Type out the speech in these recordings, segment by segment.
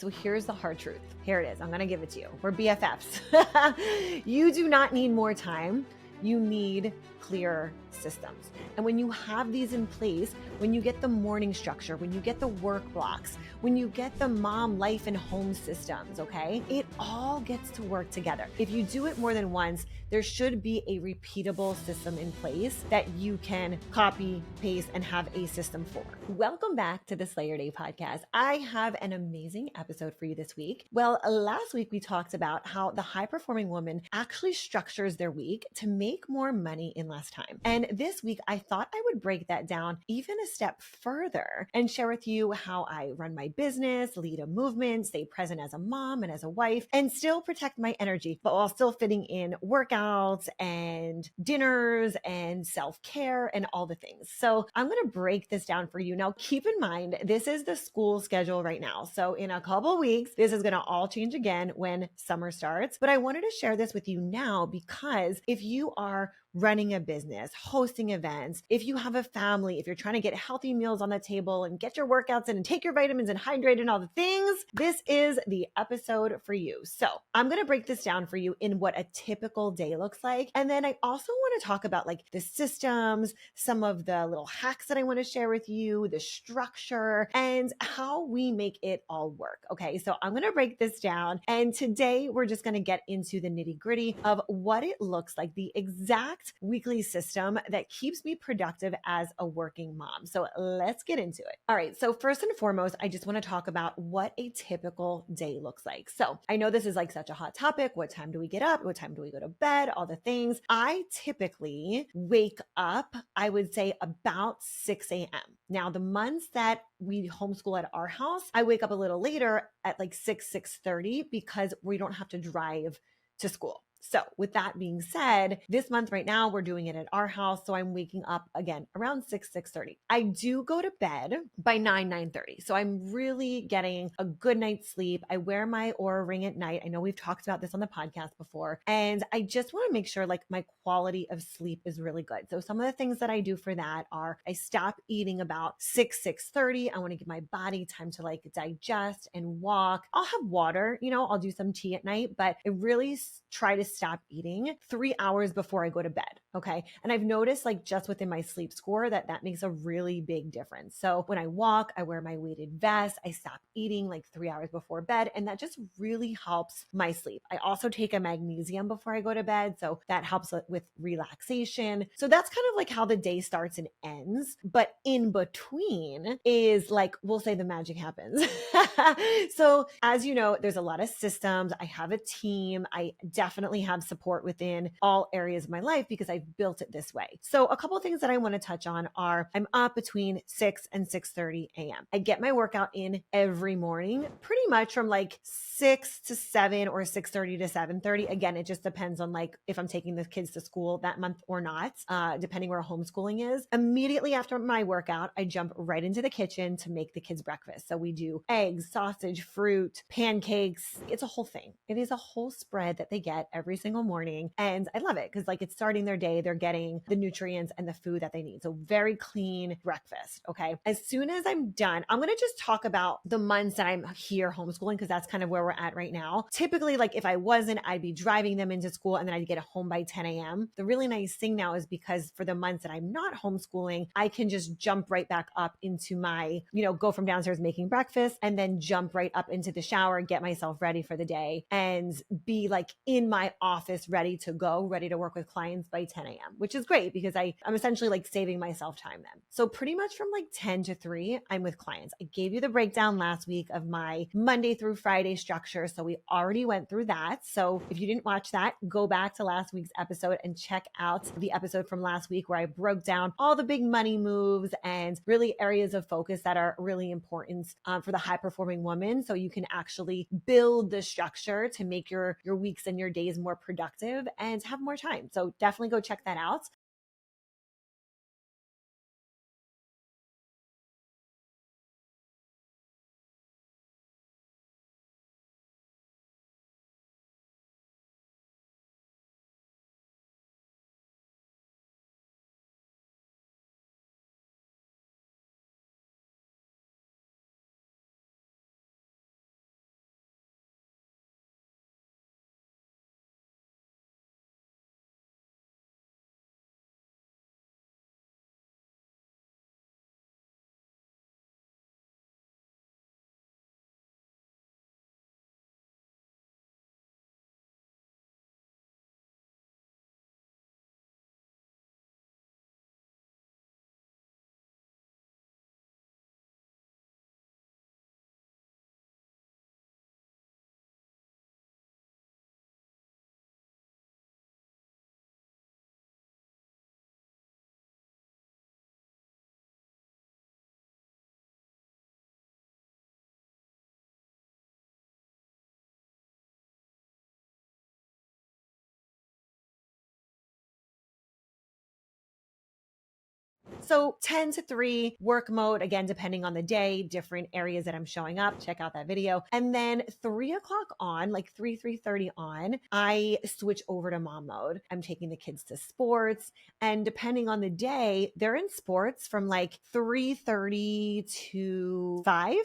So here's the hard truth. Here it is. I'm going to give it to you. We're BFFs. You do not need more time. You need clear systems. And when you have these in place, when you get the morning structure, when you get the work blocks, when you get the mom life and home systems, okay, it all gets to work together. If you do it more than once, there should be a repeatable system in place that you can copy, paste, and have a system for. Welcome back to the Slay Your Day podcast. I have an amazing episode for you this week. Well, last week we talked about how the high-performing woman actually structures their week to make more money in less time. And this week, I thought I would break that down even a step further and share with you how I run my business, lead a movement, stay present as a mom and as a wife, and still protect my energy, but while still fitting in workouts and dinners and self-care and all the things. So I'm going to break this down for you. Now, keep in mind, this is the school schedule right now. So in a couple of weeks, this is going to all change again when summer starts. But I wanted to share this with you now because if you are running a business, hosting events, if you have a family, if you're trying to get healthy meals on the table and get your workouts in and take your vitamins and hydrate and all the things, this is the episode for you. So I'm going to break this down for you in what a typical day looks like. And then I also want to talk about like the systems, some of the little hacks that I want to share with you, the structure, and how we make it all work. Okay, so I'm going to break this down. And today we're just going to get into the nitty gritty of what it looks like, the exact weekly system that keeps me productive as a working mom. So let's get into it. All right. So first and foremost, I just want to talk about what a typical day looks like. So I know this is like such a hot topic. What time do we get up? What time do we go to bed? All the things. I typically wake up, I would say about 6 a.m. Now, the months that we homeschool at our house, I wake up a little later at like 6:30 because we don't have to drive to school. So with that being said, this month right now, we're doing it at our house. So I'm waking up again around 6:30. I do go to bed by 9:30. So I'm really getting a good night's sleep. I wear my Aura ring at night. I know we've talked about this on the podcast before. And I just want to make sure like my quality of sleep is really good. So some of the things that I do for that are I stop eating about 6:30. I want to give my body time to like digest and walk. I'll have water, I'll do some tea at night, but I really try to stop eating 3 hours before I go to bed. Okay. And I've noticed like just within my sleep score that makes a really big difference. So when I walk, I wear my weighted vest, I stop eating like 3 hours before bed. And that just really helps my sleep. I also take a magnesium before I go to bed. So that helps with relaxation. So that's kind of like how the day starts and ends. But in between is like, we'll say the magic happens. So as you know, there's a lot of systems. I have a team. I definitely have support within all areas of my life because I've built it this way. So a couple of things that I want to touch on are I'm up between 6 and 6:30 a.m. I get my workout in every morning, pretty much from like 6 to 7 or 6:30 to 7:30. Again, it just depends on like if I'm taking the kids to school that month or not, depending where homeschooling is. Immediately after my workout, I jump right into the kitchen to make the kids breakfast. So we do eggs, sausage, fruit, pancakes. It's a whole thing. It is a whole spread that they get every single morning. And I love it because like it's starting their day. They're getting the nutrients and the food that they need. So very clean breakfast. Okay. As soon as I'm done, I'm going to just talk about the months that I'm here homeschooling because that's kind of where we're at right now. Typically, like if I wasn't, I'd be driving them into school and then I'd get home by 10 a.m. The really nice thing now is because for the months that I'm not homeschooling, I can just jump right back up into my, go from downstairs making breakfast and then jump right up into the shower, get myself ready for the day and be like in my office ready to go, ready to work with clients by 10 a.m., which is great because I'm essentially like saving myself time then. So pretty much from like 10 to 3, I'm with clients. I gave you the breakdown last week of my Monday through Friday structure. So we already went through that. So if you didn't watch that, go back to last week's episode and check out the episode from last week where I broke down all the big money moves and really areas of focus that are really important for the high performing woman. So you can actually build the structure to make your weeks and your days more productive and have more time. So definitely go check that out. So 10 to 3 work mode, again, depending on the day, different areas that I'm showing up, check out that video. And then 3 o'clock on, like 3:30 on, I switch over to mom mode. I'm taking the kids to sports. And depending on the day, they're in sports from like 3:30 to 5.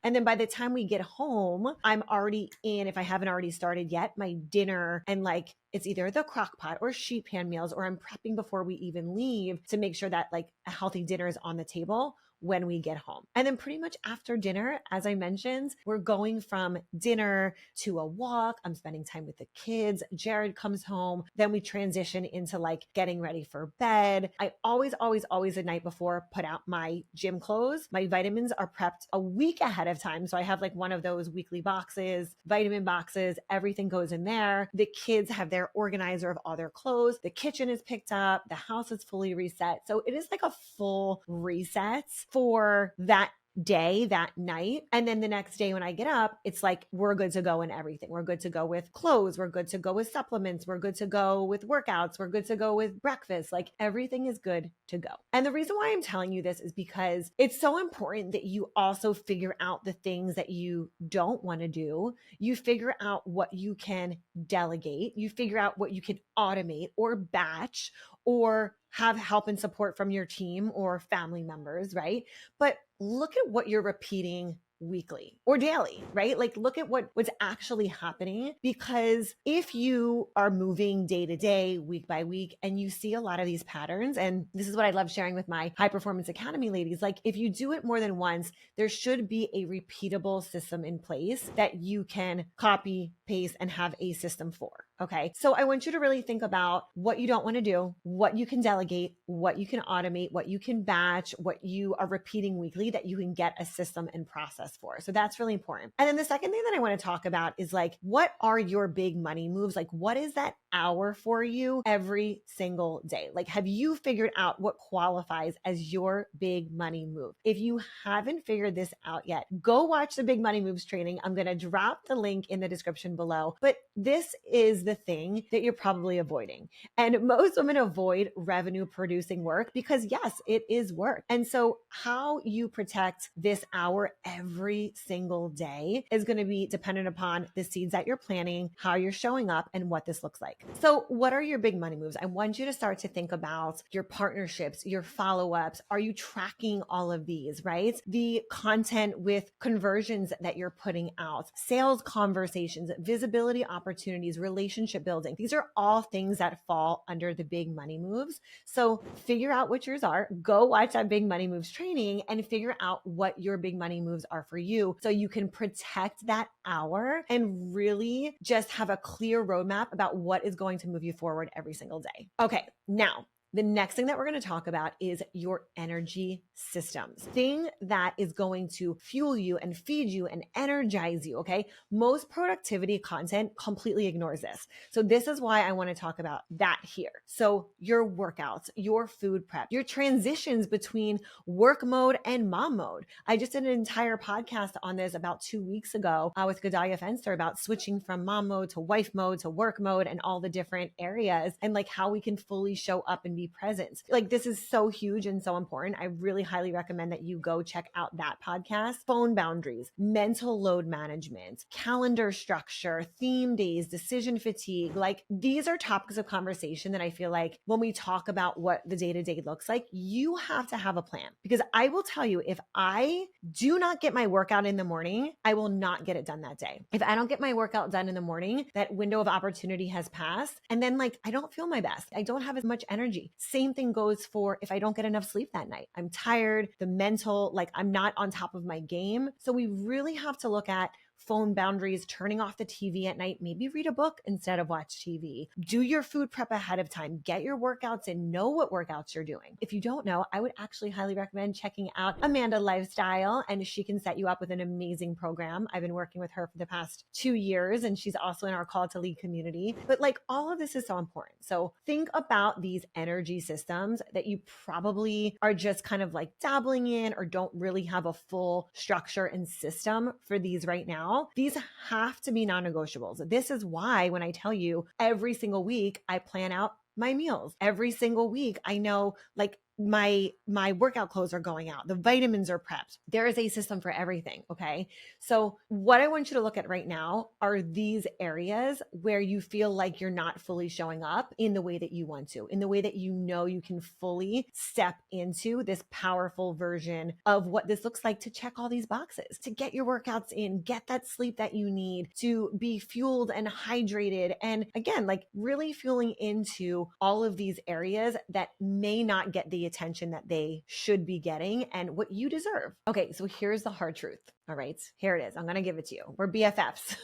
And then by the time we get home, I'm already in, if I haven't already started yet, my dinner, and like it's either the crock pot or sheet pan meals, or I'm prepping before we even leave to make sure that like a healthy dinner is on the table when we get home. And then pretty much after dinner, as I mentioned, we're going from dinner to a walk. I'm spending time with the kids. Jared comes home. Then we transition into like getting ready for bed. I always the night before put out my gym clothes. My vitamins are prepped a week ahead of time. So I have like one of those weekly boxes, vitamin boxes, everything goes in there. The kids have their organizer of all their clothes. The kitchen is picked up. The house is fully reset. So it is like a full reset for that day, that night. And then the next day when I get up, it's like, we're good to go in everything. We're good to go with clothes. We're good to go with supplements. We're good to go with workouts. We're good to go with breakfast. Like everything is good to go. And the reason why I'm telling you this is because it's so important that you also figure out the things that you don't want to do. You figure out what you can delegate. You figure out what you can automate or batch or have help and support from your team or family members, right? But look at what you're repeating weekly or daily, right? Like look at what's actually happening, because if you are moving day to day, week by week, and you see a lot of these patterns, and this is what I love sharing with my High Performance Academy ladies, like if you do it more than once, there should be a repeatable system in place that you can copy, paste, and have a system for. Okay. So I want you to really think about what you don't want to do, what you can delegate, what you can automate, what you can batch, what you are repeating weekly that you can get a system and process for. So that's really important. And then the second thing that I want to talk about is like, what are your big money moves? Like, what is that hour for you every single day? Like, have you figured out what qualifies as your big money move? If you haven't figured this out yet, go watch the Big Money Moves training. I'm going to drop the link in the description below, but this is the thing that you're probably avoiding. And most women avoid revenue producing work because yes, it is work. And so how you protect this hour every single day is going to be dependent upon the seeds that you're planting, how you're showing up, and what this looks like. So what are your big money moves? I want you to start to think about your partnerships, your follow-ups. Are you tracking all of these, right? The content with conversions that you're putting out, sales conversations, visibility opportunities, relationship building. These are all things that fall under the big money moves. So figure out what yours are, go watch that Big Money Moves training and figure out what your big money moves are for you so you can protect that hour and really just have a clear roadmap about what is going to move you forward every single day. Okay, now the next thing that we're going to talk about is your energy systems, thing that is going to fuel you and feed you and energize you. Okay. Most productivity content completely ignores this. So this is why I want to talk about that here. So your workouts, your food prep, your transitions between work mode and mom mode. I just did an entire podcast on this about 2 weeks ago with Gedalia Fenster about switching from mom mode to wife mode to work mode and all the different areas and like how we can fully show up and be present. Like this is so huge and so important. I really highly recommend that you go check out that podcast. Phone boundaries, mental load management, calendar structure, theme days, decision fatigue. Like these are topics of conversation that I feel like when we talk about what the day-to-day looks like, you have to have a plan, because I will tell you, if I do not get my workout in the morning, I will not get it done that day. If I don't get my workout done in the morning, that window of opportunity has passed. And then like, I don't feel my best. I don't have as much energy. Same thing goes for if I don't get enough sleep that night. I'm tired, the mental, like I'm not on top of my game. So we really have to look at phone boundaries, turning off the TV at night, maybe read a book instead of watch TV. Do your food prep ahead of time. Get your workouts in. Know what workouts you're doing. If you don't know, I would actually highly recommend checking out Amanda Lifestyle, and she can set you up with an amazing program. I've been working with her for the past 2 years, and she's also in our Call to Lead community. But like all of this is so important. So think about these energy systems that you probably are just kind of like dabbling in or don't really have a full structure and system for these right now. These have to be non-negotiables. This is why when I tell you every single week, I plan out my meals. Every single week, I know like my workout clothes are going out, the vitamins are prepped. There is a system for everything. Okay. So what I want you to look at right now are these areas where you feel like you're not fully showing up in the way that you want to, in the way that you know you can fully step into this powerful version of what this looks like, to check all these boxes, to get your workouts in, get that sleep that you need, to be fueled and hydrated. And again, like really fueling into all of these areas that may not get the attention that they should be getting and what you deserve. Okay, so here's the hard truth. All right, here it is. I'm going to give it to you. We're BFFs.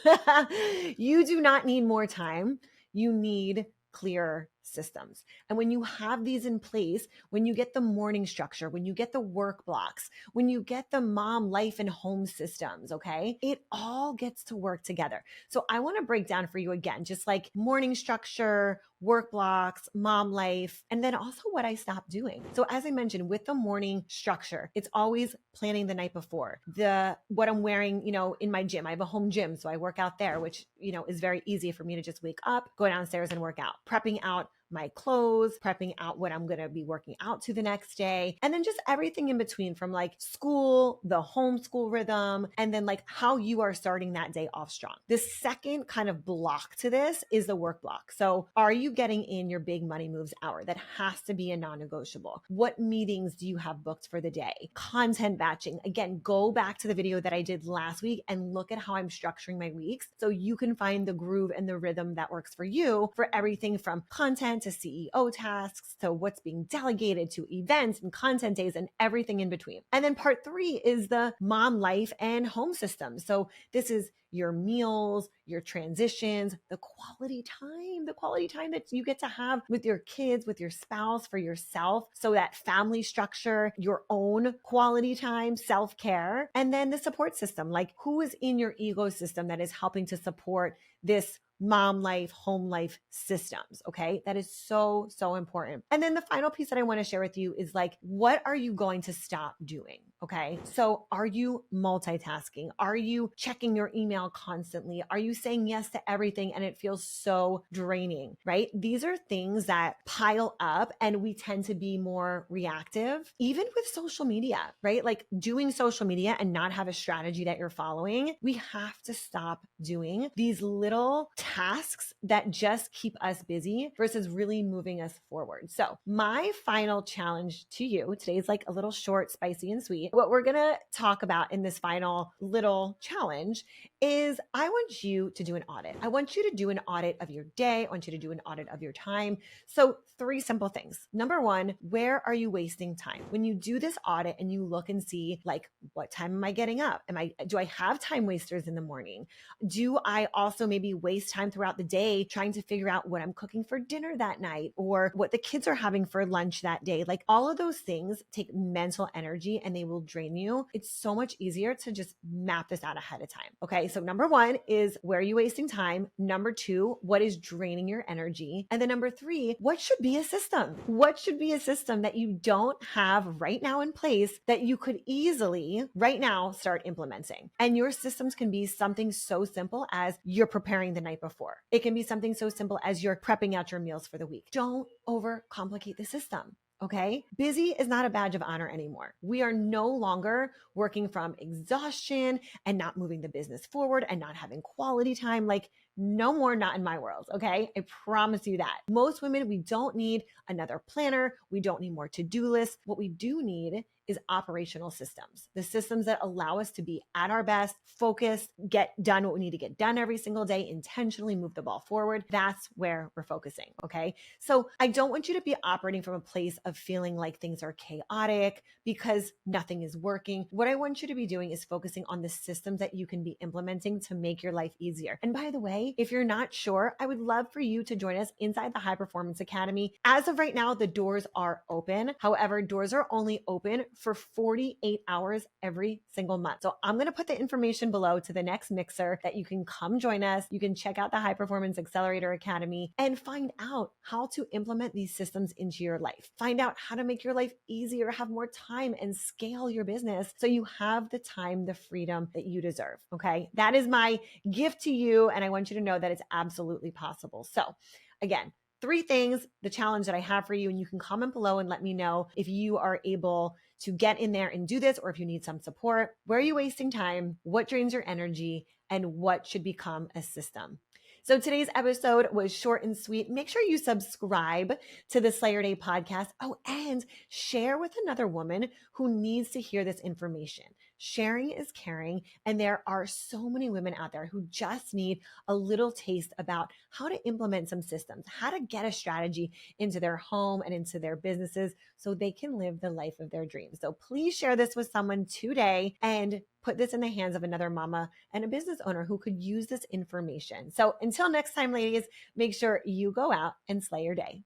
You do not need more time. You need clear systems. And when you have these in place, when you get the morning structure, when you get the work blocks, when you get the mom life and home systems, okay, it all gets to work together. So I want to break down for you again, just like morning structure, work blocks, mom life, and then also what I stopped doing. So as I mentioned, with the morning structure, it's always planning the night before. What I'm wearing, in my gym. I have a home gym, so I work out there, which, is very easy for me to just wake up, go downstairs and work out. Prepping out my clothes, prepping out what I'm going to be working out to the next day, and then just everything in between, from like school, the homeschool rhythm, and then like how you are starting that day off strong. The second kind of block to this is the work block. So are you getting in your big money moves hour? That has to be a non-negotiable. What meetings do you have booked for the day? Content batching. Again, go back to the video that I did last week and look at how I'm structuring my weeks so you can find the groove and the rhythm that works for you, for everything from content to CEO tasks, to what's being delegated, to events and content days and everything in between. And then part 3 is the mom life and home system. So this is your meals, your transitions, the quality time that you get to have with your kids, with your spouse, for yourself. So that family structure, your own quality time, self-care, and then the support system, like who is in your ecosystem that is helping to support this mom life, home life systems. Okay. That is so, so important. And then the final piece that I want to share with you is like, what are you going to stop doing? Okay. So are you multitasking? Are you checking your email constantly? Are you saying yes to everything and it feels so draining, right? These are things that pile up and we tend to be more reactive, even with social media, right? Like doing social media and not have a strategy that you're following. We have to stop doing these little tasks that just keep us busy versus really moving us forward. So my final challenge to you today is like a little short, spicy, and sweet. What we're going to talk about in this final little challenge is I want you to do an audit. I want you to do an audit of your day. I want you to do an audit of your time. So 3 simple things. Number 1, where are you wasting time? When you do this audit and you look and see like, what time am I getting up? Do I have time wasters in the morning? Do I also maybe waste time throughout the day trying to figure out what I'm cooking for dinner that night or what the kids are having for lunch that day? Like all of those things take mental energy and they will drain you. It's so much easier to just map this out ahead of time. Okay. So number 1 is, where are you wasting time? Number 2, what is draining your energy? And then number 3, what should be a system? What should be a system that you don't have right now in place that you could easily right now start implementing? And your systems can be something so simple as you're preparing the night before. It can be something so simple as you're prepping out your meals for the week. Don't overcomplicate the system. Okay. Busy is not a badge of honor anymore. We are no longer working from exhaustion and not moving the business forward and not having quality time. Like, no more, not in my world. Okay. I promise you that. Most women, we don't need another planner. We don't need more to-do lists. What we do need is operational systems, the systems that allow us to be at our best, focused, get done what we need to get done every single day, intentionally move the ball forward. That's where we're focusing. Okay. So I don't want you to be operating from a place of feeling like things are chaotic because nothing is working. What I want you to be doing is focusing on the systems that you can be implementing to make your life easier. And by the way, if you're not sure, I would love for you to join us inside the High Performance Academy. As of right now, the doors are open. However, doors are only open for 48 hours every single month. So I'm going to put the information below to the next mixer that you can come join us. You can check out the High Performance Accelerator Academy and find out how to implement these systems into your life. Find out how to make your life easier, have more time, and scale your business so you have the time, the freedom that you deserve. Okay. That is my gift to you. And I want you to know that it's absolutely possible. So again, 3 things, the challenge that I have for you, and you can comment below and let me know if you are able to get in there and do this, or if you need some support. Where are you wasting time? What drains your energy? And what should become a system? So today's episode was short and sweet. Make sure you subscribe to the Slay Your Day podcast. Oh, and share with another woman who needs to hear this information. Sharing is caring. And there are so many women out there who just need a little taste about how to implement some systems, how to get a strategy into their home and into their businesses so they can live the life of their dreams. So please share this with someone today and put this in the hands of another mama and a business owner who could use this information. So until next time, ladies, make sure you go out and slay your day.